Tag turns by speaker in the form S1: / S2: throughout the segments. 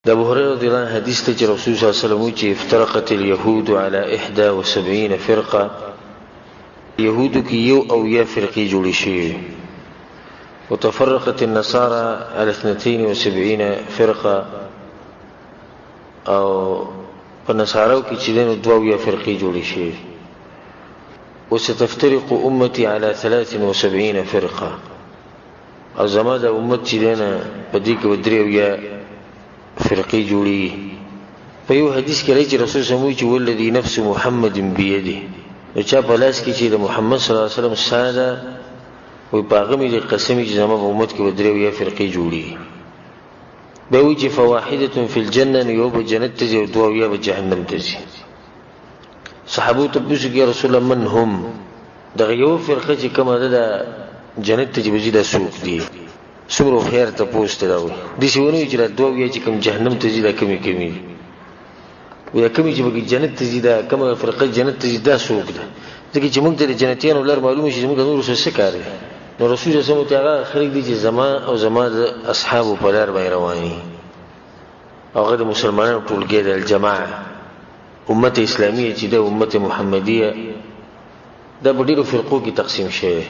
S1: د ابو هريره رضی الله عنه حدیث ته چې رسول صلی الله علیه وسلم چې افترقت اليهود على 71 فرقه، يهودو کې یو او یا فرقې جوړې شي، وتفرقت النصارى على 72 فرقه، او په نصاراو کې چې دنه دوه یا فرقې جوړې شي. وستفترق امتي على 73 فرقه، او زما د امت چې دنه په دې کې ودریو یا فرقې جوړي. په یو حدیث کې راځي رسول صلی الله علیه وسلم چې ولذي نفس محمد بيده، چا په لاس کې چې د محمد صلی الله علیه وسلم ساده وي پاغمې د قسم چې زما په امت کې ودریو یا فرقې جوړي. به وی چې فواحده فی الجنه، یو په جنت ته او دوه یا په جهنم ته ځي. صحابه ته پوښتنه کوي رسول الله من هم، دغه یو فرقه چې کومه ده جنت ته ځي دا څوک دي؟ سمرو خیر ته پوښتنه دا وي د شیونو چې دوه یا چې کوم جهنم ته ځي دا کمی وي کمی چې به جنت ته ځي دا کومه فرقه جنت ته ځي دا څوک ده؟ ځکه چې موږ د جنتیانو لار معلومه شي موږ نور څه کار دی. نو رسول الله صلی الله علیه وسلم خلک دي چې زما او زما د اصحابو په لار باندې رواني، هغه د مسلمانانو ټولګي د الجماعه امت اسلامیه چې د امت محمدیه د ډیرو فرقو کې تقسیم شوی،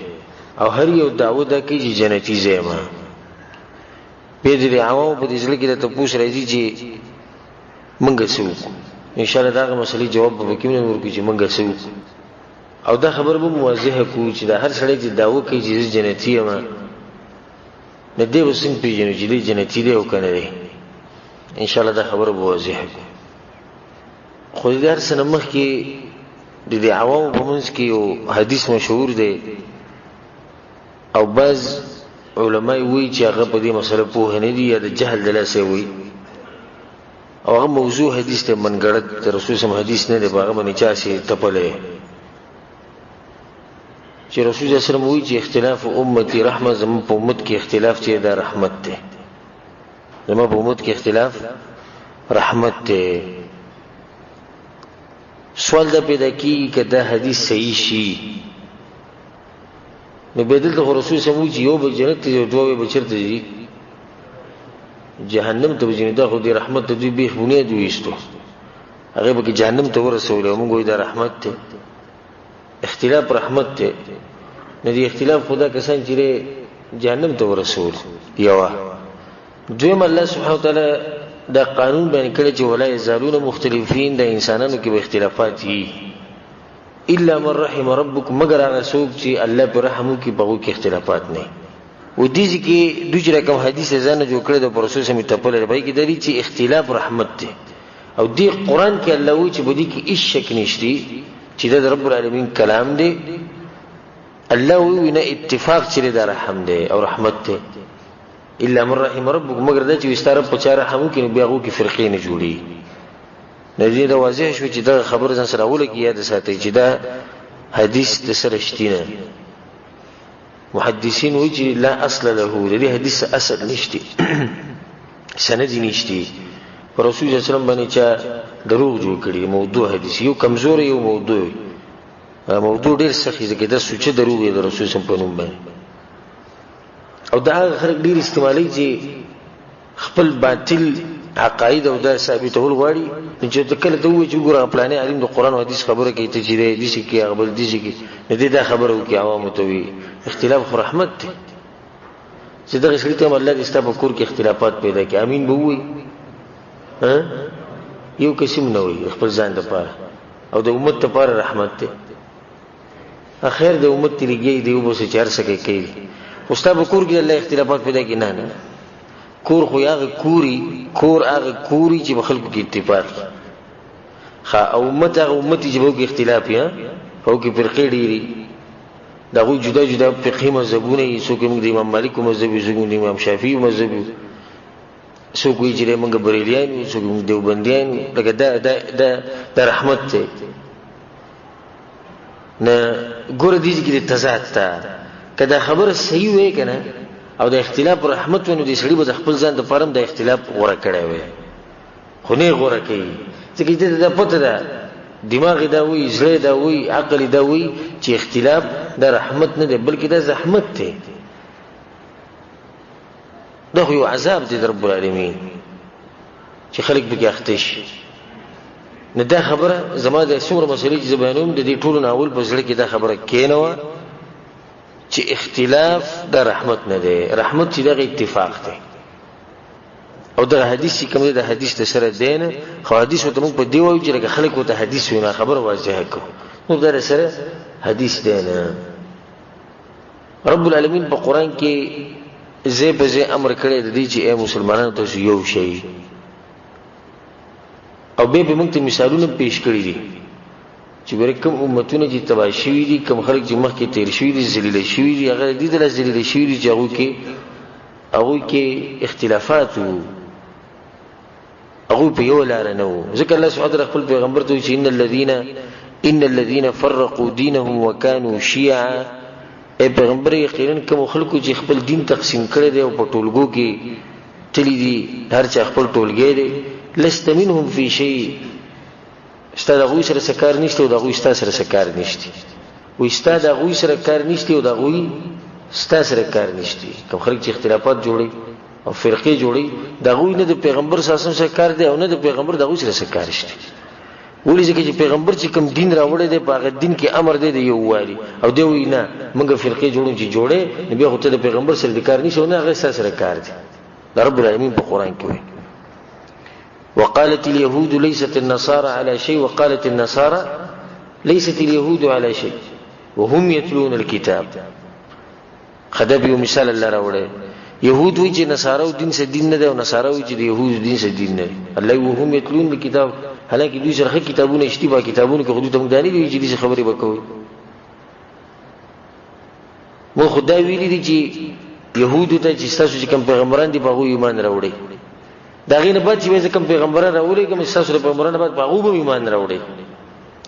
S1: او هر یو دعوه ده کې چې جنتی زېما. په دې عوامو په دې ځل کې د تاسو راځي چې منګه سو ان شاء الله دا مسلې جواب به کوي ورکړي چې منګه سو، او دا خبر به موضحه کو چې دا هر سړی چې دعوه کوي چې جنتی یم نه دی وسنګ پیژنو چې دی جنتی دی او کنه دی. ان شاء الله دا خبر به واضحه کو. خو دې هر سنه مخ کې د عوامو په منځ کې یو حدیث مشهور دی، او بعض علماء وی چې هغه په دې مسله په نه دي یا د جهل دلاسه وی، او هغه موضوع حدیث ته منګړت رسول صلی الله علیه حدیث نه دی، هغه باندې چا شي تپلې چې رسول صلی الله علیه وسلم وی چې اختلاف امتی رحمت، زموږ په امت کې اختلاف چې دا رحمت دی، زموږ په امت کې اختلاف رحمت دی. سوال دا پیدا کیږي چې دا حدیث صحیح شي، نو بدل ته رسول صلی الله علیه وسلم یو به جنت ته دوه به چرته دي جهنم ته ځي، دا خو دې رحمت ته دی به بنیاد وېستو، هغه به جهنم ته ورسول، موږ وې دا رحمت ته اختلاف رحمت ته نه دی. اختلاف خدا کسان چې جهنم ته ورسول. یو دویم الله سبحانه وتعالی دا قانون باندې کړی چې ولا یزالون مختلفین، د انسانانو کې به اختلافات دي الا من رحم ربک، مگر هغه څوک چې الله پر رحم کوي په کې اختلافات نه. و دې کې دوی رقم حدیث ځانه جوړ کړی د رسول سم ته په لړ کې دري چې اختلاف رحمت دی، او دې قران کې الله وی چې بده کې هیڅ شک نشته چې د رب العالمین کلام دی. الله وی نه اتفاق چې د رحم دی او رحمت دی. الا من رحم ربک، مگر دا چې وستاره په چاره رحم کې بیا غو کې فرقې نه جوړي. نزدې دا واضح شو چې دا خبر ځان سره ولګي یاد ساتي چې دا حدیث د سره شتینه. محدثین وایي چې لا اصل له، دې حدیث اصل نشته سند نشته. رسول الله صلی الله علیه وسلم باندې چې دروغ جوړ کړي موضوع حدیث یو کمزور یو موضوع ډیر سخی ځکه دا سوچ دروغ دی رسول صلی الله علیه وسلم باندې، او دا خلک ډیر استعمالي چې خپل باطل عقاید او دا ثابتول غواړي چې کله ته وایي چې ګوره پلانې عالم د قران او حدیث خبره کوي ته چې دې شي کې هغه بل دې شي کې نه دې دا خبره وکي عوام ته وي اختلاف رحمت دی. چې دا شری ته الله دې ستاسو کور کې اختلافات پیدا کوي امين به وي یو قسم نه وي خپل ځان ته پاره او د امت ته پاره رحمت دی. اخر د امت تلګي دی وبو چې چار سکے کوي استاد کور کې الله اختلافات پیدا کوي نه کور خو هغه کور هغه کوري چې خلکو کې اتفاق خا او امت هغه امت چې به کې اختلاف یا او کې فرقې ډېری دا غو جدا فقهي مذهبونه یې څوک موږ د امام مالک مذهب یې څوک د امام شافعي مذهب څوک یې چې موږ بریلیان یې څوک موږ دیوبندیان لکه دا رحمت ته نه ګور دي چې تضاد تا کدا خبر صحیح وې کنه او د اختلاف رحمت ونه دي سړي به خپل ځان د فارم د اختلاف غوړه کړی وي خو نه غوړه کوي چې دا پته ده دماغ دا وی زړه دا وی عقل دا وی چې اختلاف د رحمت نه دی بلکې د زحمت دی. دا یو عذاب دی رب العالمین. چې خلک به کې اخته شي. نه دا خبره زما د څومره مسلې چې زبانوم د دې ټولو ناول په زړه کې دا خبره کینوه چې اختلاف د رحمت نه دی، رحمت چې دغه اتفاق دی. او دا حدیث کوم دی، د حدیث د سره دینه خو حدیث ته موږ په دی وایو چې خلک وته حدیث وینا خبره واضحه کو، نو دا سره حدیث دینه. رب العالمین په قران کې زه په زه امر کړی د دې چې اے مسلمانانو تاسو یو شئ، او به موږ ته مثالونه پیش کړی دي چې ورکم امتونه چې تباہ شوي دي، کوم خلک چې مخکې تیر شوي دي، ذلیل شوي دي، هغه دې د ذلیل شوي دي چې هغه کې اختلافات وو، هغه په یو لار نه وو. ځکه الله سبحانه وتعالی خپل پیغمبر ته چې ان الذين فرقوا دينهم وكانوا شيعا، اے پیغمبر یقینا کوم خلکو چې خپل دین تقسیم کړی دی او په ټولګو کې تللی دي، هر چا خپل ټولګی دی، لست منهم في شيء، استاد غوی سره سکار نشته او د غوی استاد سره سکار نشته، او استاد غوی سره کار نشته او د غوی استاد سره کار نشته. کوم خلک چې اختلافات جوړي او فرقې جوړي، د غوی نه د پیغمبر سره سره کار دی او نه د پیغمبر د غوی سره سکار نشته. ولې چې پیغمبر چې کوم دین راوړی دی په هغه دین کې امر دی د یووالي، او دی وی نه موږ فرقې جوړو چې جوړې نبی خو ته د پیغمبر سره د کار نشته او نه هغه سره کار دی. د رب العالمین په قران کې وایي وقالت اليهود ليست النصارى على شيء وقالت النصارى ليست اليهود على شيء وهم يتلون الكتاب. خدای به مثال الله راوړي، يهود وی چې نصارو دین څه دین نه دی او نصارو وی چې د يهود دین څه دین نه دی. الله وهم يتلون الكتاب، حالانکه دوی سره کتابونه اشتباه کتابونه کې خود ته موږ دانی دی چې دې خبرې وکوي. مو خدای ویلي دي چې يهود ته چې تاسو چې کوم پیغمبران دي په هغه ایمان راوړي، دا غینه بعد چې کوم پیغمبران راوړي کوم تاسو په پیغمبران بعد په هغه ایمان راوړي.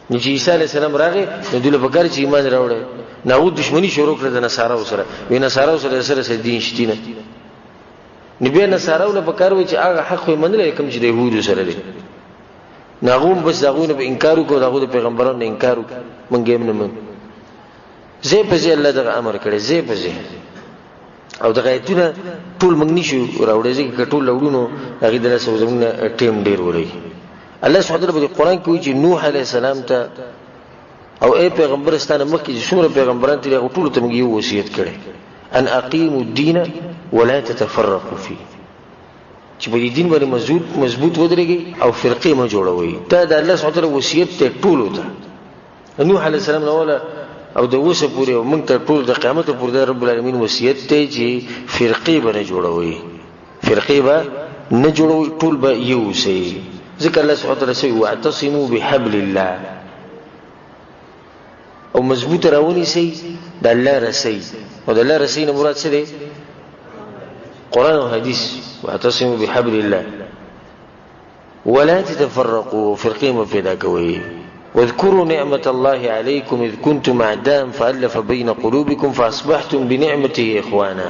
S1: نو چې عیسی علی السلام راغی نو دوی له بګر چې ایمان راوړي، نو دښمنی شروع کړه د نصارو سره، وینه نصارو سره دین شتینه. نبی نصارو له بګر و چې هغه حق یې منل کوم چې د يهودو سره دی، ناغوم بس داغونه به انکار وکړو، داغو د پیغمبرانو نه انکار وکړو، مونږ یې نه من. زه په ځای الله دغه امر کړی، زه په ځای او دغه ایتونه ټول موږ نشو راوړی، ځکه ټول راوړو هغه د لاس زمونږ ټیم ډیر وړي. الله سبحانه وتعالی په قران کې وایي چې نوح علیه السلام ته او اے پیغمبر ستانه مکه چې څومره پیغمبران تیری ټول ته موږ یو وصیت کړی، ان اقیموا الدین ولا تتفرقوا فيه، چې په دې دین باندې مضبوط ودرېږي او فرقې ما جوړوي. دا د الله سبحانه وتعالی وصیت ته ټول ته نوح علیه السلام نو او د اوسه پورې او موږ ته ټول د قیامت پورې د رب العالمین وصیت ته چې فرقې باندې جوړوي، فرقې به نه جوړوي، ټول به یو شي. ذکر الله سبحانه وتعالی سوی واعتصموا بحبل الله، او مضبوط راونی سي د الله رسي، او د الله رسي نه مراد څه دی؟ قران او حديث. واعتصموا بحبل الله ولا تتفرقوا، فرقې مو پیدا کوي. واذكروا نعمة الله عليكم إذ كنتم أعداء فألف بين قلوبكم فأصبحتم بنعمته إخوانا.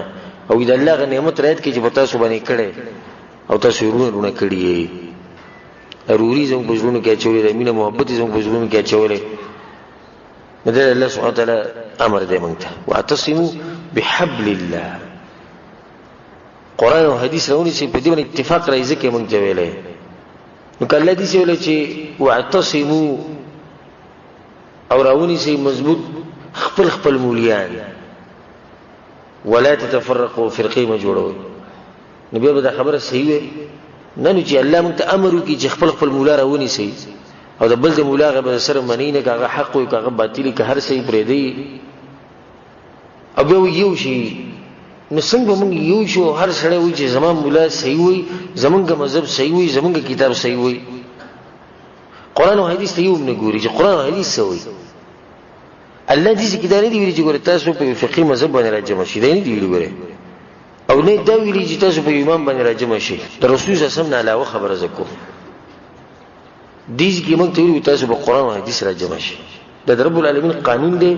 S1: او إذا الله نعمت رات کې چې پتا سو باندې کړي او تاسو ورونه کړی ضروري زموږ بزرګونو کې چولې مینه محبت زموږ بزرګونو کې چولې. مده الله سبحانه وتعالى امر دې مونږ ته واعتصموا بحبل الله. قران او حديث راونی چې په دې باندې اتفاق راځي کې مونږ ته ویلې. نو کله دې چې ویلې چې واعتصموا او راونی چې مضبوط خپل مولیان، ولا تتفرقوا فرقې ما جوړوي. نبی به دا خبره صحیح وي نه، نو چې الله مونږ ته امر وکړي چې خپل مولا راونی سي او د بل د مولا غو سره منی نه کاغه حق او کاغه باطل که هر څه پرې دی او به یو شي. نو څنګه مونږ یو شو هر سره وي چې زمام مولا صحیح وي، زمونږ مذهب صحیح وي، زمونږ کتاب صحیح وي. قران او حديث ته یو نه ګوري چې قران او حديث څه وي. الله دې کې دا نه دی ویلي چې ګوره تاسو په فقهي مذهب باندې راځم شي، دا نه دی ویلي او نه دا ویلي چې تاسو په ایمان باندې راځم شي. د رسول صلی الله علیه وسلم نه علاوه خبره زکو دې کې موږ ته ویلي تاسو په قران او حديث راځم شي. د رب العالمین قانون دی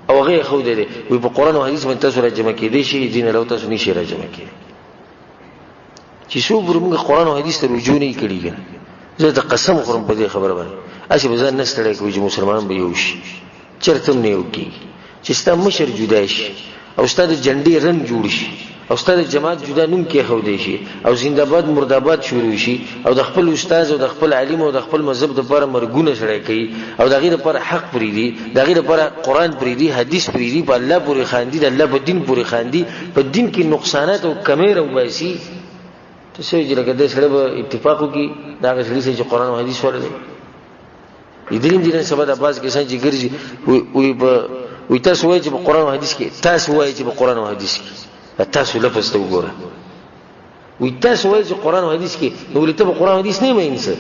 S1: او هغه خو دی وي په قران او حديث باندې تاسو راځم کې دي شي، دین له تاسو نشي راځم کې چې شو موږ قران او حديث ته رجوع نه کړی. زه ته قسم خورم په دې خبره باندې اسی بزن نه ستړی کوي چې مسلمان به یو شي، چرته نه یو کی چې ستا مشر جدا شي او ستاسو جنډي رنگ جوړ شي او استاد جماعت جدا نوم کې خو دی شي او زنده‌باد مرده‌باد شروع شي او د خپل استاد او د خپل عالم او د خپل مذهب د لپاره مرګونه سره کوي او د غیر لپاره حق پریدي د غیر لپاره قران پریدي حدیث پریدي په الله پورې خاندي د الله په دین پورې خاندي په دین کې نقصانات او کمې راوباسي ته څه چې لکه د سره په اتفاق وکي دا غسړي چې قران او حدیث ورته یدریم دي سبا د باز کسان چې ګرځي وي تاسو وایي چې په قران او حدیث کې تاسو وایي چې په قران او حدیث کې تاسو لفظ ته وګوره وي تاسو وایي چې قران او حدیث کې نو لته په قران او حدیث نه مې انسه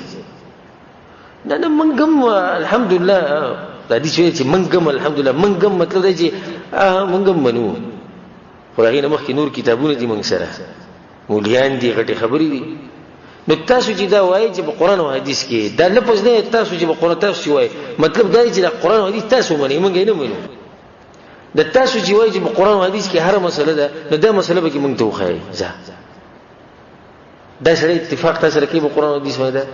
S1: نه منګم الحمدلله د دې چې منګم الحمدلله منګم مطلب دی چې منګم منو خدای نه مخکې نور کتابونه دي موږ سره مولیان دي غټي خبرې دي نو تاسو چې دا وایي چې په قران او حدیث کې دا لفظ نه تاسو چې په قران تاسو وایي مطلب دا دی چې د قران او حدیث تاسو منئ موږ نه منو د تاسو چې وایي چې په قران او حدیث کې هر مسله ده نو دا مسله به کې موږ ته وخایي ځه دا سره اتفاق تاسو سره کې په قران او حدیث باندې ده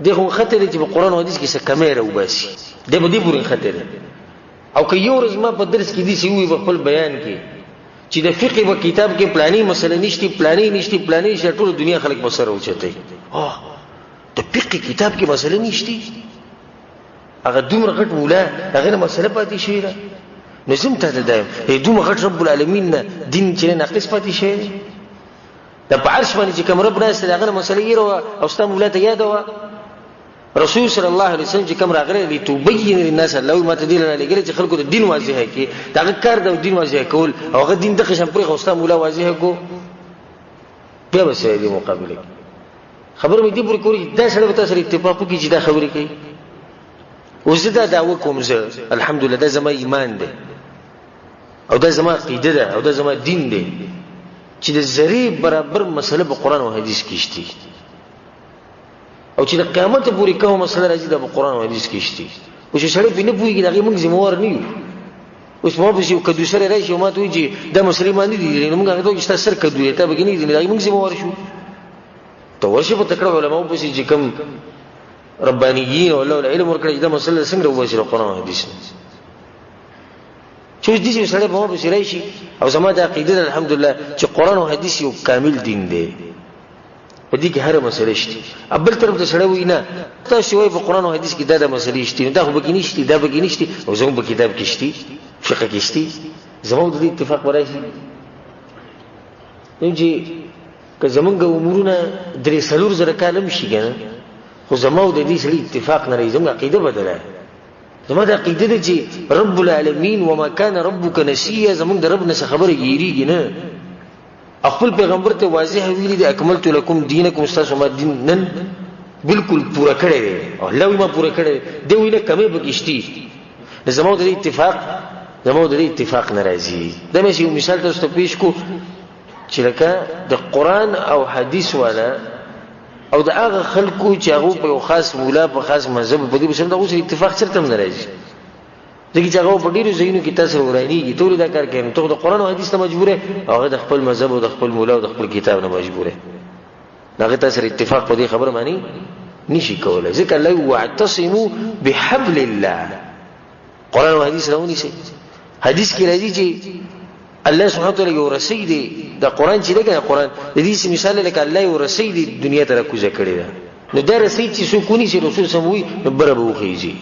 S1: دغه خطر چې په قران او حدیث کې څه کمه راوباسي د دې پورې خطر او که یو ورځ ما په درس کې دي چې وي په خپل بیان کې چې د فقه په کتاب کې پلاني مسله نشتی پلاني ټول دنیا خلک مسره اوچتای د فقه کتاب کې مسله نشتی هغه دومره غټ مولا هغه مسله پاتې شي را نظم ته دایم دومره غټ رب العالمین دین چې ناقص پاتې شي د عرش باندې چې کوم رب ناس هغه مسله یې او ستاسو مولا ته یاد و رسول صلی الله علیه وسلم چې کوم راغلی لتبین للناس الله ما تدین لګره چې خلکو د دین واضحه کی دا کار د دین واضحه کول او هغه دین د قشم پرې خوستا مولا واضحه کو بیا به سره دی مقابله خبر مې دې پورې کوي دا سره به تاسو اتفاق کوي چې دا خبرې کوي اوس دا دعوه کوم زه الحمدلله دا زما ایمان دی او دا زما عقیده ده او دا زما دین دی چې د ذری برابر مسله په قران او حدیث کې شتي او چې د قیامت پورې کومه مسله راځي د قران او حدیث کې شتي او چې سړی په نه پوهیږي دا موږ ذمہوار نه یو اوس ما به یو کدو سره راشي ما ته وایي دا مسلمان دي نو موږ هغه ته چې سر کدو ته به نه دي دا موږ ذمہوار شو ته ورشه په تکړه علماء په چې کوم ربانيين او الله العلم ورکړي دا مسله څنګه وایي قران او حدیث چې دې سره به ما به راشي او زما د عقیده الحمدلله چې قران او حدیث یو کامل دین دی په دې کې هر مسله شته ابل طرف ته سره وینا تاسو وایي په قران او حدیث کې دا مسلې شته دا خو به کې نشته دا به کې نشته او زموږ په کتاب کې شته فقہ کې شته زموږ د اتفاق ورایي نو چې که زمونږ امورونه درې څلور زره کالم شي کنه خو زموږ د دې سړي اتفاق نه راځي زموږ عقیده بدله زموږ عقیده دي چې رب العالمین وما كان ربك نسيا زموږ د رب نه خبره یریږي نه خپل پیغمبر ته واضح ویلي دي اکملت لكم دینکم استاسو ما دین نن بالکل پورا کړی دی او الله ما پورا کړی دی وینه کمې بګشتي زموږ د اتفاق ناراضي دا مې یو مثال تاسو ته پیښ کو چې لکه د قران او حدیث والا او د هغه خلکو چې هغه په خاص مولا په خاص مذهب په دې بسم دغه سره اتفاق چرته ناراضي دغه چې هغه په ډیرو ځایونو کې تاسو ورانیږي ټول دا کار کوي ته د قران او حدیث ته مجبور یې هغه د خپل مذهب او د خپل مولا او د خپل کتاب نه مجبور یې هغه تاسو اتفاق په دې خبره معنی نشي کولای ځکه الله واعتصموا بحبل الله قران او حدیث راونی شي حدیث کې راځي چې الله سبحانه وتعالى یو رسید د قران چې دغه قران د دې مثال لکه الله یو رسید دنیا ته راکوزه کړی دا نو دا رسید چې سکونی چې رسول سموي نو برابر وخیږي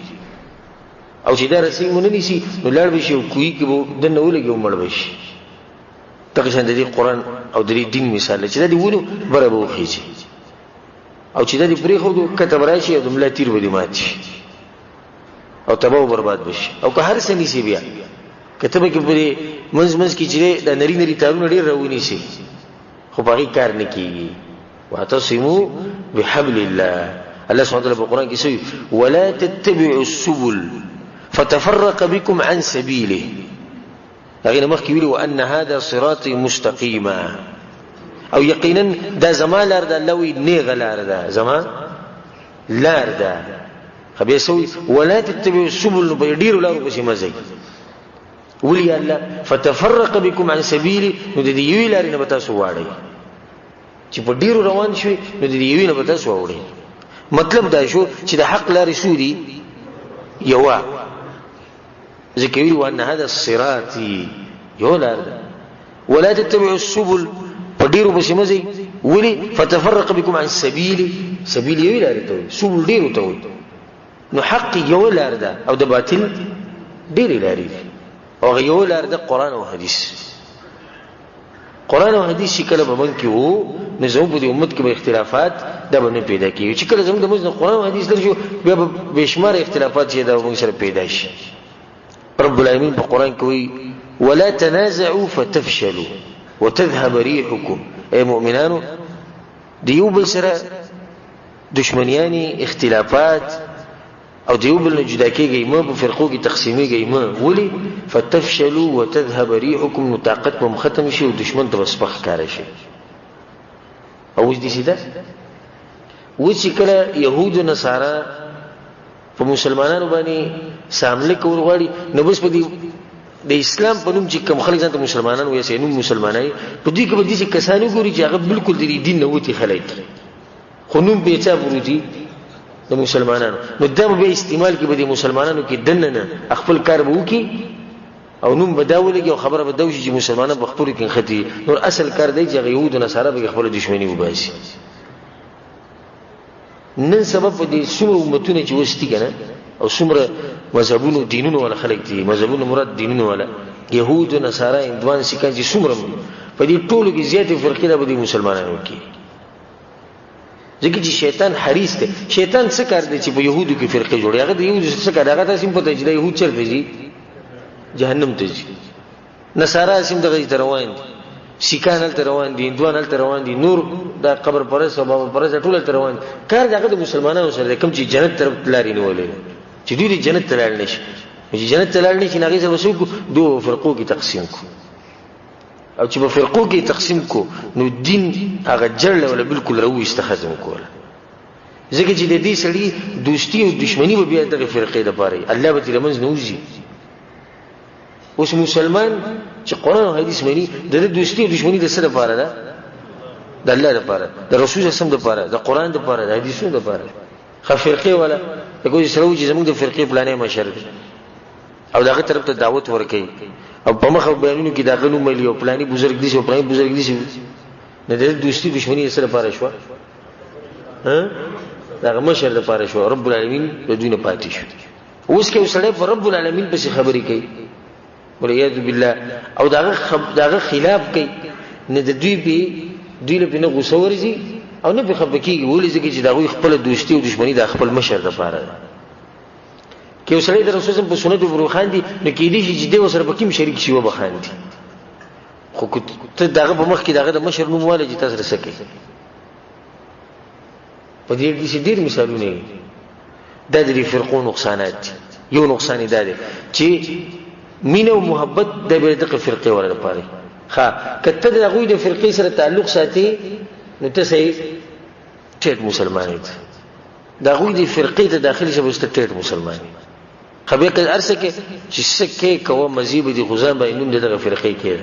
S1: او چې دا رسید مونږ نشي نو لړ بشي او کوی کې وو د نو لګي مړ بشي تاسو څنګه د قران او د دین مثال چې دا دی ونه برابر وخیږي او چې دا دی پرې خو کتاب راشي او د ملا تیر ودی ماتي او تباہ برباد بشي او که هر څه نشي بیا کتابه کې پرې منځ کې چې د نری تارونه ډیر راونی شي خو باقي کار نه کیږي واعتصموا بحبل الله الله سبحانه وتعالى في القرآن كيسوي ولا تتبعوا السبل فتفرق بكم عن سبيله لغينا مخكي ويلي وأن هذا صراطي مستقيما أو يقينا دا زمان لاردا لوي نيغ لاردا زمان لاردا خبي يسوي ولا تتبعوا السبل بيديروا لارو بشي مزي ولي الله فتفرق بكم عن سبيله ندي يوي لاري نبتا سواري چې په ډیرو روان شوي نو د یوې نه به تاسو واورئ مطلب دا شو چې د حق لارې څو دي یوه ځکه ویل وان هذا الصراط یو لار ده ولا تتبعوا السبل فديروا بسمزي ولي فتفرق بكم عن سبيل یو لار ته سبل ډیرو ته وي نو حق یو لار ده او د باطل ډیرې لارې او یو لار ده قران او حديث. قران او حديث چې کله به من کې وو نظام په دې امت کې به اختلافات دا به نه پیدا کیږي چې کله زموږ د مزنه قران او حديث درشو بیا به بشمار اختلافات چې دا موږ سره پیدا شي. رب العالمین په قران کې وی ولا تنازعوا فتفشلوا وتذهب ريحكم. اي مؤمنانو دیو بل سره دشمنیانی اختلافات او دیو بل نه جدا کېږي ما په فرقو کې تقسیمېږي ما ولي فتفشلوا وتذهب ريحكم نو طاقت مو ختم شي او دشمن ته وسپخ کار شي. او دې سیده و چې کله يهود او نصارا په مسلمانانو باندې سامنے کول غواړي نو بس په دې د اسلام په نوم چې کوم خلک ځان ته مسلمانان وایي سينو مسلمانای په دې کې به دې کسانو ګوري چې هغه بالکل د دین نه وتی خلک خو نوم به چا ورودي د مسلمانانو نو دا به استعمال کې به د مسلمانانو کې دنه نه خپل کار به وکي او نوم بداولږي او خبره بدوشي چې مسلمانان په خپل کې ختی نور اصل کار دی چې يهود او نصارا به خپل دښمنی وباسي. نن سبب دې څومره امتونه چې وستي کنه او څومره مذهبونو دینونو ولا خلک دي مذهبونو مراد دینونو ولا يهود او نصارا اندوان سکان چې څومره په دې ټولو کې زیاتې فرقې ده به مسلمانانو کې ځکه چې شیطان حریص دی. شیطان څه کار دی چې په يهودو کې فرقې جوړي هغه د يهودو څه کار هغه تاسو په ته چې د يهود چرته دي جهنم ته دي نصارا سیم دغه ته روان دي سکان ته روان دي اندوان ته روان دي نور د قبر پرست او بابا پرست ټول ته روان دي کار دغه د مسلمانانو سره کوم چې جنت طرف لاري نه ولې چې دوی جنت ته لاړ نشي چې جنت ته لاړ نشي ناغي سره وسو دوه فرقو کې تقسیم کو او چې په فرقو کې تقسیم کو نو دین هغه جړل ولا بالکل راوي استخدام کوله ځکه چې د دې سړي دوستي او دښمنی به بیا دغه فرقې د پاره الله به تیر منځ نوځي. اوس مسلمان چې قران او حديث مانی د دوستي او دښمنی د سره لپاره ده د الله لپاره د رسول الله سم لپاره د قران لپاره د حدیثونو لپاره خفرقې ولا دغه سره چې زموږ د فرقې پلانې مشر او دغه طرف ته دعوت ورکړي او په مخ بیانونو کې داخلو ملي او پلاني بزرګ دي او پلاني بزرګ دي نه د دوستي دښمنی سره لپاره شو دغه مشر لپاره شو رب العالمین د دنیا پاتې شو. اوس کې وسړی په رب العالمین په خبرې کوي ولعیاذ بالله او داغه خلاف کوي نه د دوی له بنه غوسه ورزي او نه په خبرکی ولې ځکه چې داغه خپل دوستي او دښمنی د خپل مشر لپاره کې وسړی د رسول الله په سنت ورو خاندي نو کې دي چې د وسره په کوم شریک شي و بخاندي خو ته داغه په مخ کې داغه د مشر نوم والي چې تاسو رسکه په دې کې ډېر مثالونه د دې فرقو نقصانات یو نقصان دی چې مینه او محبت د دغه فرقې ور لپاره ښه کته د غوی د فرقې سره تعلق ساتي نو ته صحیح ټیټ مسلمان یې د غوی د فرقې ته داخلي شوه ست ټیټ مسلمان خبره کړه ارسه کې چې سکه کوه مزيب دي غزان به نوم دغه فرقې کې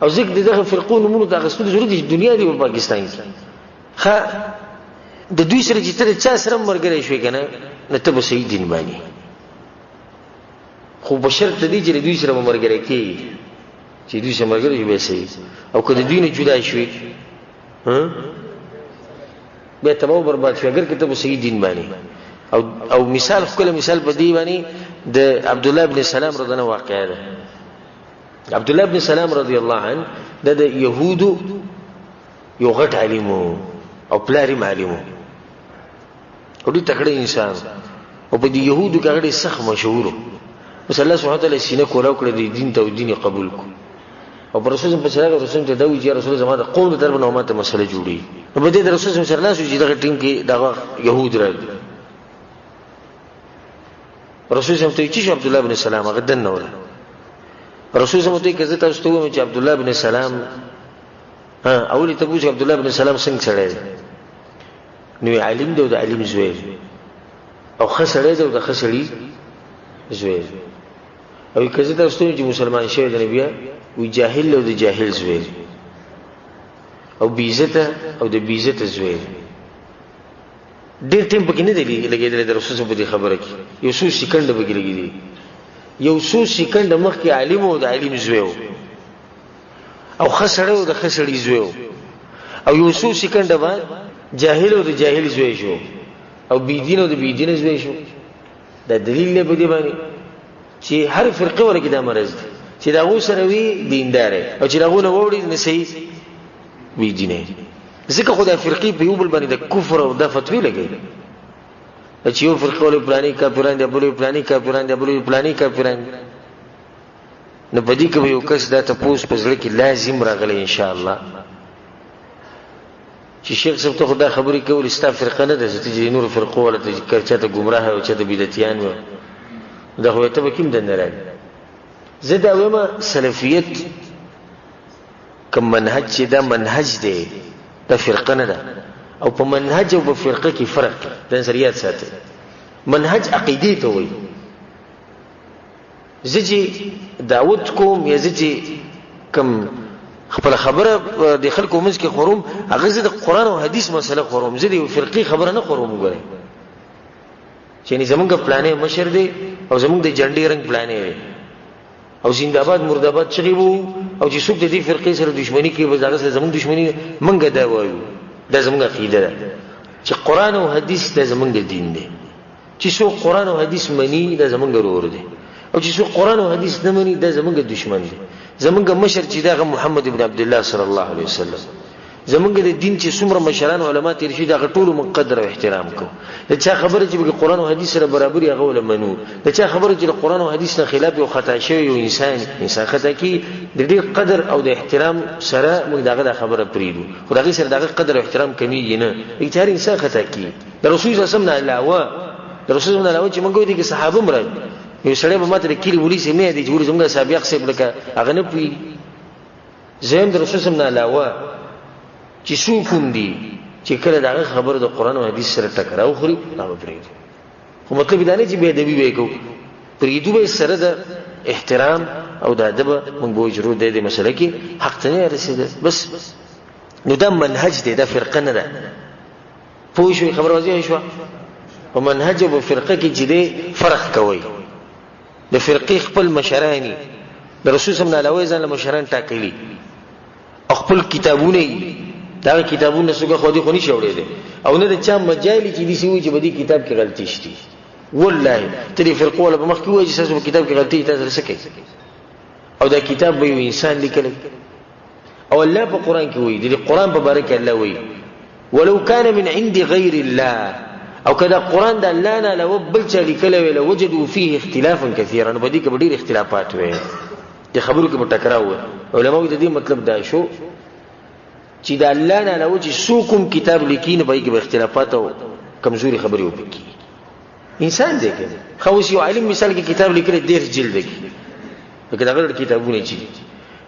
S1: او ځکه دغه فرقو نومونه د غسل ضرورت دي دنیا دی په پاکستان کې ښه د دوی سره چې تر چا سره مرګري شوی کنه نه ته به صحیح دین باندې خو بشر ته دي چې دوی سره مرګري کوي چې دوی سره مرګري به صحیح او کله دوی نه جدا شوی به تباہ برباد شي اگر کته به صحیح دین باندې او مثال خپل مثال په دی باندې د عبد الله ابن سلام رضی الله واقعه ده. عبد الله ابن سلام رضی الله عنه د يهودو یو غټ عالم او پلاری معلم او دې تکړه انسان او په دې يهودو کې هغه سخت مشهور بس الله سبحانه وتعالى سینه کولاو کړ دې دین ته او دین قبول کو او رسول الله صلی الله علیه وسلم ته دا وی چې رسول الله زماده قوم در باندې امته مسله جوړي نو په دې رسول الله صلی الله علیه وسلم چې دغه ټیم کې دغه يهود راځي رسول الله ته چې عبد الله بن سلام هغه دنه وره رسول الله ته کزه تاسو ته و چې عبد الله بن سلام اولی ته پوښتنه عبد الله بن سلام څنګه سره نو عالم دی او د عالم زوی او خسړی دی او د خسړی زوی او کزه تاسو ته چې مسلمان شوی د نبی وی جاهل او د جاهل زوی او بیزته او د بیزته زوی ډېر ټیم پکې نه دی لګیدل د رسول الله په خبره کې یو څو سکند پکې لګیدي یو څو سکند مخکې عالم او د عالم زوی او خسړ او د خسړی زوی او یو څو سکند بعد جاهل او د جاهل زوی شو او بيدین او د بيدین زوی شو. دا دلیل له بده باندې چې هر فرقه ورګه د مرز دي چې دا غو سره وی دیندار او چې دا غو نه وړي نه صحیح بيدینه. ځکه خدای فرقې په یو بل باندې د کفر او د فتوی لګي چې یو فرقه له پلاني کافرانو دی بل پلاني کافرانو دی بل پلاني کافرانو نه بدی کوي یو کس دا ته پوس پزړه کې لازم راغلی ان شاء الله چې شیخ صاحب ته خدای خبرې کول استا فرقه نه ده چې نور فرقه ولا ته کرچته گمراه او چې د بدعتيان و دا هو ته کوم د نه راځي. زدا وما سلفیت کوم منهج چې دا منهج دی دا فرقه نه ده او په منهج او په فرقه کې فرق د نظریات ساتي. منهج عقیده ته وایي زجی داوود کوم یا زجی کم خپل خبره د خلکو منځ کې خروم هغه زه د قران او حدیث مسله خروم زه د فرقي خبره نه خروم ګورم چې نه زمونږ پلانې مشر دی او زمونږ د جنډي رنگ پلانې وي او زنده‌باد مرده‌باد چغي وو او چې څوک د دې فرقې سره دښمنی کوي وزاره سره زمونږ دښمنی منګه دا وایو دا زمونږ عقیده ده چې قران او حدیث د زمونږ دین دی چې څوک قران او حدیث مني دا زمونږ ورور دی او چې څوک قران او حدیث نه مني دا زمونږ دشمن دی. زمونږ مشر چې دا محمد ابن عبد الله صلی الله علیه وسلم زمونږ د دین چې څومره مشران علما تیر شي دا ټول مقدر او احترام کو. دا چا خبره چې د قران او حدیث سره برابر هغه ولمنو. دا چا خبره چې د قران او حدیث نه خلاف او خطا شوی او انسان خطا کی د دې قدر او د احترام سره موږ داغه خبره پریدو خو دغه سره دغه قدر او احترام کمیږي نه. هیڅ انسان خطا کی د رسول صلی الله علیه وسلم علاوه د رسول الله علاوه چې موږ وایو چې صحابه مراد یو سړی به ماته کلی ولي سي مې دي جوړ زموږ سابق سي بلکه هغه نه پوي زم د رسول الله علاوه چې څوک دي چې کله دا خبره د قران او حديث سره ټکراو خوري هغه پریږدي. خو مطلب دا نه چې به ادبي وکړو پریږدو به سره د احترام او د ادب موږ به جوړو د دې مسله کې حق ته رسیدل بس. نو دا منهج دی دا فرقه نه ده. پوه شو خبر واضح شو په منهج او فرقه کې چې فرق کوي. د فرقې خپل مشرانی د رسول صلی الله علیه وسلم مشران ټاکلي خپل کتابونه دا کتابونه څنګه خو دې خو نشي اورېدل او نه د چا مجالي چې دي سوي چې بدی کتاب کې غلطي شته والله ترې فرقه ولا په مخ کې وایي چې تاسو په کتاب کې غلطي تاسو رسکه او دا کتاب به یو انسان لیکل او الله په قران کې وایي د قران په باره کې الله وایي ولو كان من عند غير الله او کدا قران د الله نه لو بل چا لیکل ویل وجدوا فيه اختلافا كثيرا بدی کې ډېر اختلافات وي د خبرو کې متکراو علماء د دې مطلب دا شو چې د الله نه لو چې سوکم کتاب لیکین به کې اختلافات او کمزوري خبرې وکړي انسان دی کې خو یو عالم مثال کې کتاب لیکل ډېر جلد کې دا غیر کتابونه چې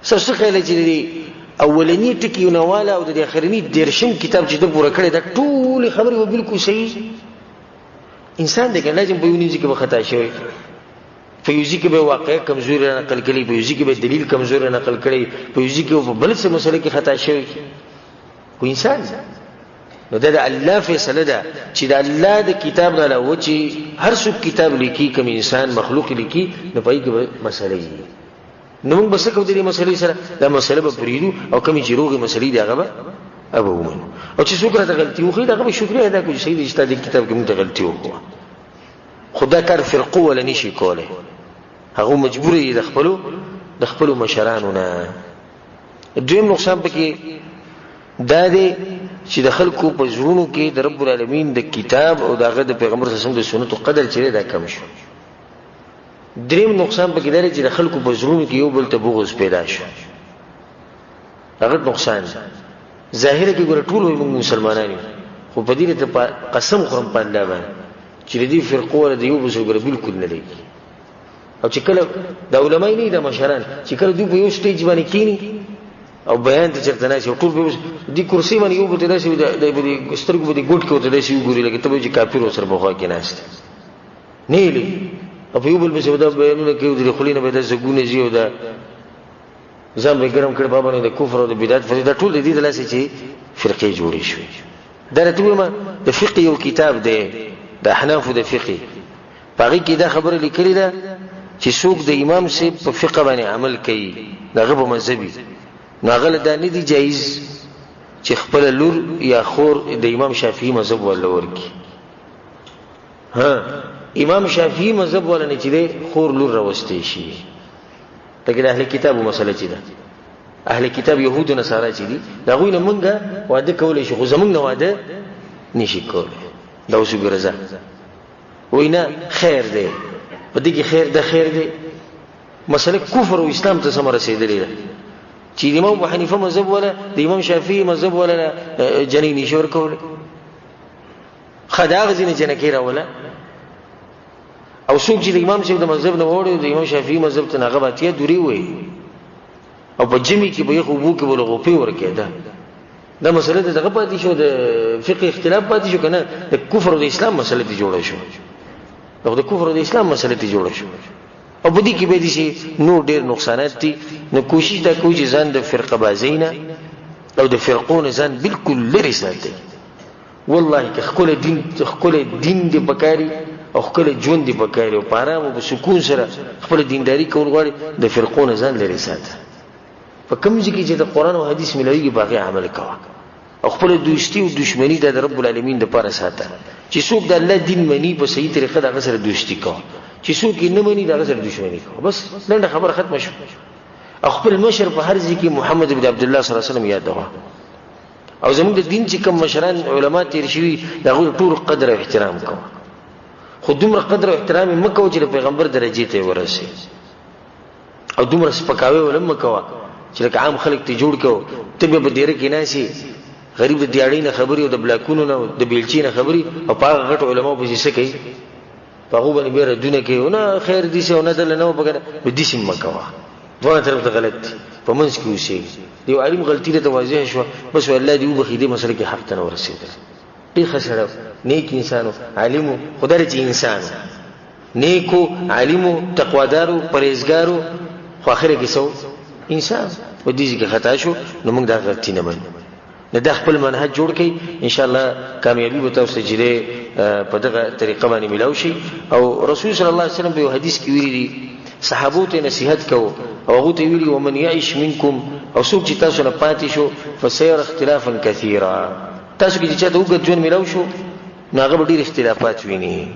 S1: څه خیال چې اولنی ټکی نواله او د اخرنی درشم کتاب چې د پوره کړی دا ټول خبره و بالکل صحیح انسان دغه لازم په یونیزي کې خطا شوی په یوزي کې به واقع کمزوري نقل کړي په یوزي کې به دلیل کمزوري نقل کړي په یوزي کې په بل څه مسله کې خطا شوی کو انسان نو دا د الله فیصله ده چې د الله د کتاب نه له چې هر څوک کتاب لیکي کوم انسان مخلوق لیکي نو پای کې مسله یې نو موږ بس کوو د دې مسلې سره دا مسله به پریدو او کومې چې روغې مسلې دی هغه به ابو ومنو او چې څوک راته غلطي وکړي دا به شکر ادا کوي چې د استاد کتاب کې موږ غلطي وکړو خدای کار فرقه ولا نشي کوله هغه مجبور دي د خپل مشرانو نه. دویم نقصان پکې دا دی چې د خلکو په ژوندو کې د رب العالمین د کتاب او دغه د پیغمبر صلی الله علیه وسلم د سنتو قدر چره دا کم شو. دریم نقصان پکې دی چې د خلکو په ژوندو کې یو بل ته بغض پیدا شو. هغه نقصان ظاهر کې ګور ټول وي موږ مسلمانان خو په دې ته قسم خورم په الله باندې چې دې فرقه ور دی یو بل سره بالکل نه لګي او چې کله د علماء نه د مشران چې کله دوی په یو سټیج باندې کینی او بیان ته چرته نه شي ټول به دې کرسي باندې یو بل ته شي د سترګو باندې ګوټ کې وته شي ګوري لکه ته چې کافر سره بخوا کې ناشته نه لې او په یو بل به دا بیانونه کوي د خلینو به د زګونه زیو دا ځم به ګرم کړ بابا نه د کفر او د بدعت فریدا ټول دې د لاسه چې فرقه جوړې شوې دا ته ما د فقه یو کتاب دی د احناف د فقه باقي کې دا خبره لیکلې ده چې څوک د امام سي په فقه باندې عمل کوي دغه په مذهبي نو هغه دا نه دی جایز چې خپل لور یا خور د امام شافعي مذهب ولا ورکی. امام شافعي مذهب ولا نه چې د خور لور راوستي شي. دغه اهل کتابو مسله چې ده، اهل کتاب يهود او نصارا چې دي دا غوینه مونږه واده کولای شي، خو زمونږ نه واده نشي کولای. دا اوس ګرځه وینا خیر دی، په دې کې خیر ده، خیر دی. مسله کفر او اسلام ته سم رسیدلې ده چې امام ابو حنیفه مذهب ولا د امام شافعي مذهب ولا جنین نشور کول، خدای غزنه جنکیرا ولا او څوک چې د امام شافعي د مذهب نه وړي د امام شافعي مذهب ته هغه باتیا دوری وي او په جمی کې به خو بو کې بلغو په ورکېده. دا مسله دغه پاتې شو، د فقه اختلاف پاتې شو کنه، د کفر او د اسلام مسله ته جوړه شو، د کفر او د اسلام مسله ته جوړه شو. او بدی کې به دي چې نور ډېر نقصانات دي. نو کوشش دا کوي چې ځان د فرقه بازینا او د فرقون ځان بالکل لري ساتي. والله که خپل دین دی بکاری او خپل ژوند دی بکاری او پارام او سکون سره خپل دینداری کول غواړي، د فرقون ځان لري ساتي. په کوم ځکه چې د قران او حدیث ملوي باقي عمل کوه او خپل دوستی او دشمنی د رب العالمین د پاره ساته. چې څوک د الله دین مني په صحیح طریقه د سره دوستی کوه، چې څوک یې نه مني دا غسر دښمنی کوي. بس لنډه خبره ختمه شو. خپل مشر په هر ځای کې محمد بن عبد الله صلی الله علیه وسلم یاد ده. او زموږ د دین چې کوم مشران علما تیر شوي دغه ټول قدر او احترام کوه، خو دومره قدر او احترام مکو چې پیغمبر درجه ته ورسي، او دومره سپکاوي ولم مکو چې لکه عام خلک ته جوړ کو. ته به ډیره کې ناسي غریب د دیاړي نه خبري او د بلاکونو نه د بیلچې نه خبري او په غټ علما په څه کوي هغه باندې بیره دونه کې ونه خیر دي څه نه دل نه وبګنه به دي سم مکوا. دوه طرف ته غلط په منځ کې وشي. دی عالم غلطی ته واضح شو، بس الله دی وبخي دې مسله کې حق ته نه ورسېدل. ډېر خسره نیک انسانو عالمو خدای چې انسان نیکو عالمو تقوادارو پرهیزګارو، خو اخر کې سو انسان و دې کې خطا شو. نو موږ دا غلطی نه منو، نه د خپل منهج جوړ کړي. ان شاء الله کامیابی به تاسو جره په دغه طریقه باندې ملاوي شي. او رسول صلی الله علیه وسلم په حدیث کې ویلي دي صحابو ته نصيحت کو او هغه ته ویلي ومن يعيش منكم او څوک چې تاسو نه پاتې شو فسير اختلافا كثيرا. تاسو کې چې دا وګت ژوند ملاوي شو نو هغه ډېر اختلافات ویني،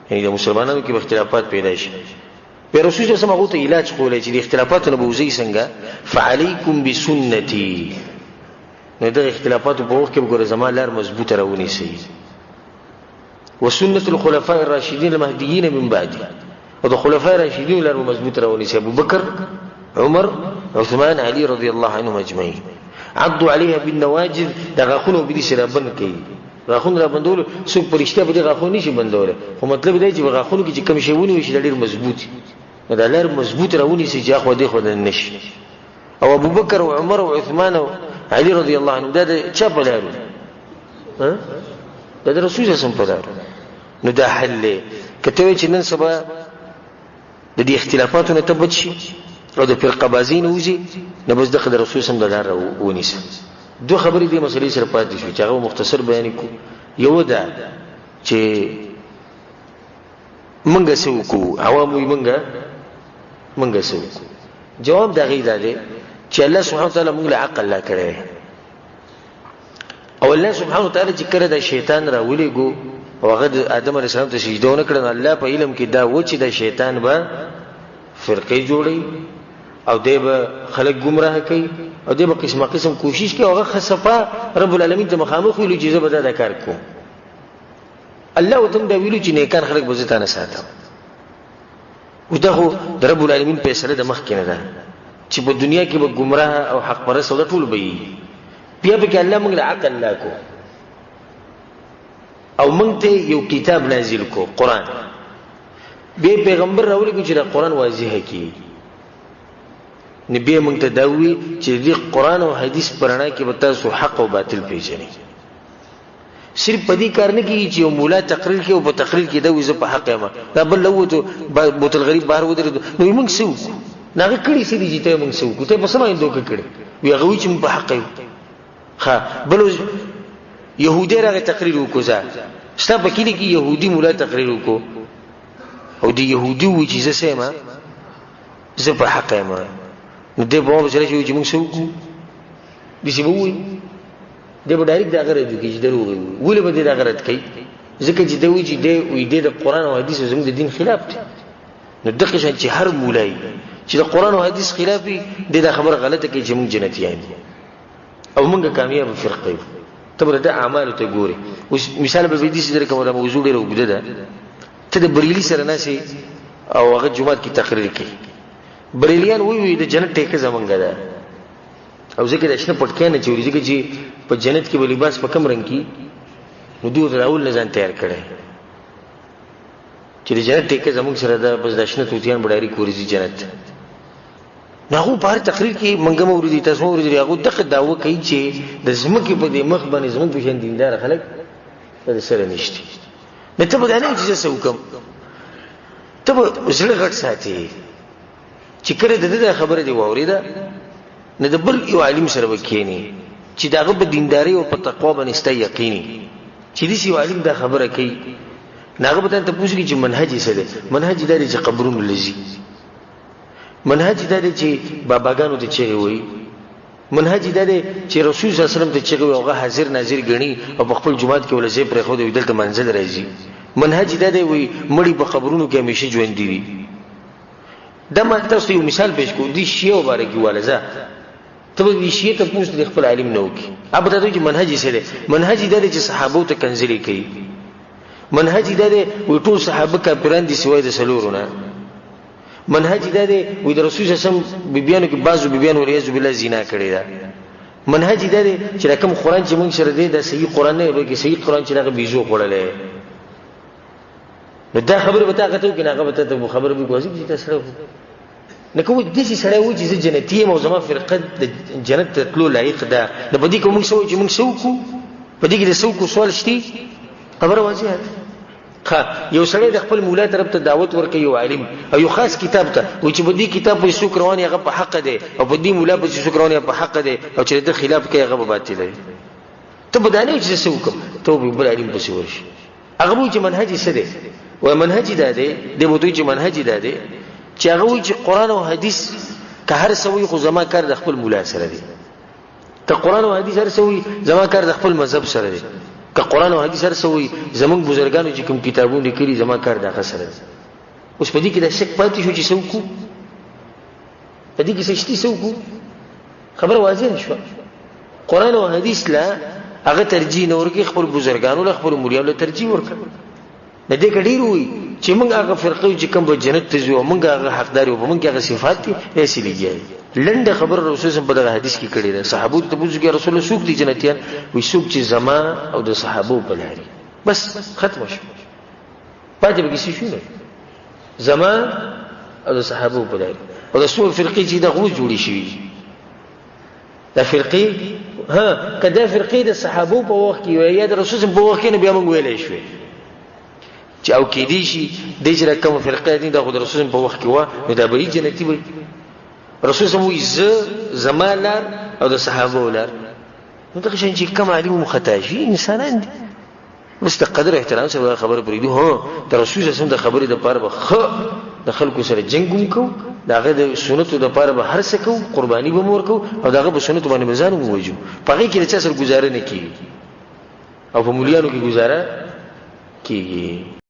S1: یعنی د مسلمانانو کې اختلافات پیدا شي. په رسول الله صلی الله علیه وسلم علاج کولای چې د اختلافاتو نه بوزي څنګه فعليكم بسنتي. نو د اختلافاتو په وخت کې وګوره زموږ لار مضبوطه راونی سي وسنة الخلفاء الراشدين المهديين من بعد، او د خلفاء الراشدين لار مضبوطه راونی سي ابو بکر عمر عثمان علي رضي الله عنهم اجمعين. عضوا عليها بالنواجذ، دا غاخونه به دي سره بند کوي. غاخونه را بندول څوک پرشته به دي غاخونه نشي بندول، خو مطلب دی چې غاخونه کې کوم شی ونی وي چې ډېر مضبوطي، دا لار مضبوط راونی سي چې خو دې خو نشي. او ابو بکر او عمر او عثمان او علي رضی الله عنه دا چا په لارو دا رسول الله صلی الله علیه وسلم. نو دا حل کته چې نن سبا د دې اختلافاتو نه تبد شي او د فرقه بازین وځي، نو بس دغه رسول صلی الله علیه وسلم ونیسه. دوه خبرې دې مسلې سره پاتې شو چې هغه مختصر بیان کو. یو دا چې منګه سوکو عوامو منګه سوکو. جواب دا غي دی چې الله سبحانه وتعالى موږ له عقل لا کړی، او الله سبحانه وتعالى چې کړه د شیطان را ولېګو او هغه د آدم علیه السلام ته سجده ونه کړه، الله په علم کې دا و چې د شیطان به فرقې جوړي او دی به خلک گمراه کوي او دی به قسم کوشش کوي. هغه خصفه رب العالمین ته مخامخ ویلو چې زه به دا کار کوم. الله وتم دا ویلو چې نیکان خلک به زه نه ساتم. او دا خو د رب العالمین فیصله د مخ کې نه ده چې په دنیا کې به گمراه او حق پرست او ټول به وي. بیا به کې الله موږ له عقل لا کو او موږ ته یو کتاب نازل کو قرآن، به پیغمبر راولې چې دا قرآن واضح کی. نبی موږ ته دا وی چې دې قرآن او حدیث پرانا کې به تاسو حق او باطل پیژنئ. صرف پدې کار نه کیږي چې یو مولا تقریر کوي او په تقریر کې دا وي زه په حق یم، دا بل لوته بوتل غریب بهر ودرېدو نو موږ څه وکړو؟ ناغه کړي سړي چې ته موږ څه وکړو؟ ته په سمه دوکه کړي وی هغه چې موږ په حق یو. ها بل يهودي راغی تقریر وکړه، ستا په کې کې يهودي مولا تقریر وکړو او دی يهودي وی چې زه په حق یم، نو دې په وجه چې موږ څه وکړو؟ دسی به وایي دی به ډایرکټ دغه رد وکړي چې دروغ وایي ولې به دی دغه رد کوي ځکه چې دی وایي چې دی د قرآن او حدیث زموږ د دین خلاف دی نو دغه شان چې هر مولای چې د قرآن او حدیث خلاف وي دی دا خبره غلطه کوي چې موږ جنتیان دي او موږ کامیاب فرقه یو ته به د اعمالو ته ګوري اوس مثال به دې سره کومه موضوع ډیره وګړه ده ته د بریلی سره ناسي او هغه جمعه کې تقریر کوي بریلیان وی د جنت ټیکه زمونږ ده او ځکه د شنه پټکې نه چوري ځکه چې په جنت کې به لباس په کم رنگ کې نو دوی راول نه ځان تیار کړي چې د جنت ټیکه زمونږ سره ده بس د شنه توتیان بډاری کورځي جنت ناغو بهر تقریر کې منګم اوریدي تاسو اوریدي هغه دغه داوا کوي چې د زمکه په دې مخ باندې زمون په شان دیندار خلک د سره نشته نه ته به نه چې څه وکم ته به زړه غټ ساتي چې کړه د دې خبره دی واوریدا نه د بل یو عالم سره وکینی چې داغه په دینداري او په تقوا باندې است یقیني چې دې یو عالم دا خبره کوي ناغه به ته پوښتنه چې منهج یې څه دی منهج دا دی چې قبرونو لذي منهج دا دی چې باباګانو ته چیغي وي منهج دا دی چې رسول صلی الله علیه وسلم ته چیغي وي هغه حاضر ناظر غني او په خپل جماعت کې ولزې پر خو د دلته منزل راځي منهج دا دی وي مړی په قبرونو کې همیشه ژوند دي دا ما تاسو یو مثال پېښ کو دي شیعه مبارکي والزه ته دې شیعه ته پوښتنه خپل عالم نه وکي اب ته چې منهج یې څه دی منهج دا دی چې صحابه ته کنځلي کوي منهج دا دی وي ټول صحابه کافران دي سوای د سلورونه منهج دا دی وي د رسول صلی الله علیه وسلم بیبیانو کې بعضو بیبیانو ریاض بالله زنا کړی دا منهج دا دی چې کوم قران چې موږ سره دی دا صحیح قران نه بلکې صحیح قران چې هغه بيزو خړلې نو دا خبره به تاګه ته کې هغه به ته خبره به کوزي چې تاسو نه کوم د دې سره و چې جنتی مو زما فرقه د جنت تلو لایق ده د بدی کوم څه چې موږ سوکو بدی کې د سوکو سوال شتي خبره واضحه یو سړی د خپل مولا طرف ته دعوت ورکوي یو عالم او یو خاص کتاب ته و چې بدی کتاب په څوک رواني هغه په حق دی او بدی مولا په څوک رواني په حق دی او چې د خلاف کوي هغه باطل دی ته بدانه چې څه وکم ته به بل علم پسې ورشي هغه وایي چې منهج څه دی و منهج دا دی د بوتوي چې منهج دا دی چې هغه وایي چې قران او حديث که هر څوی خو زما کار د خپل مولا سره دی که قران او حديث هر څوی زما کار د خپل مذهب سره دی که قران او حديث هر څوی زمونږ بزرګانو چې کوم کتابونه لیکلي زما کار د خسر دی اوس په دې کې د شک پاتې شو چې څوک په دې کې څه شتي څوک خبر واضح شو قران او حديث لا هغه ترجیح نه ورکړي خپل بزرګانو له خپل مولانو له ترجیح ورکړي نه دې کډیر وي چې موږ هغه فرقه چې کوم په جنت ته ځو موږ هغه حقدار یو موږ هغه صفات دي ایسې لګي لنډه خبر رسول صلی الله علیه حدیث کې کړي ده صحابو ته پوښتنه رسول الله سوق دي جنتیان وي سوق چې زما او د صحابو په لاري بس ختم شو پاتې به کیسې شو زما او د صحابو په لاري او د څو فرقې چې د غو جوړي شي دا فرقې کدا فرقې د صحابو په وخت کې یا د رسول په وخت کې نه بیا موږ ویلې شو چې او کې دي شي د چې کوم فرقه دي د رسول په وخت کې و نو دا به جنتی وي رسول سمو زمالار او د صحابه ولر نو دا چې کوم عالم مختاشي انسانان دي مست قدر احترام سره خبره پریدو هو د رسول سم د خبرې د پاره به د خلکو سره جنگوم کو داغه د سنتو د پاره به هر څه کو قرباني به مور کو او داغه په سنتو باندې مزان ووجو پغې کې د چا سره گزاره نه کیږي او په مليانو کې گزاره کیږي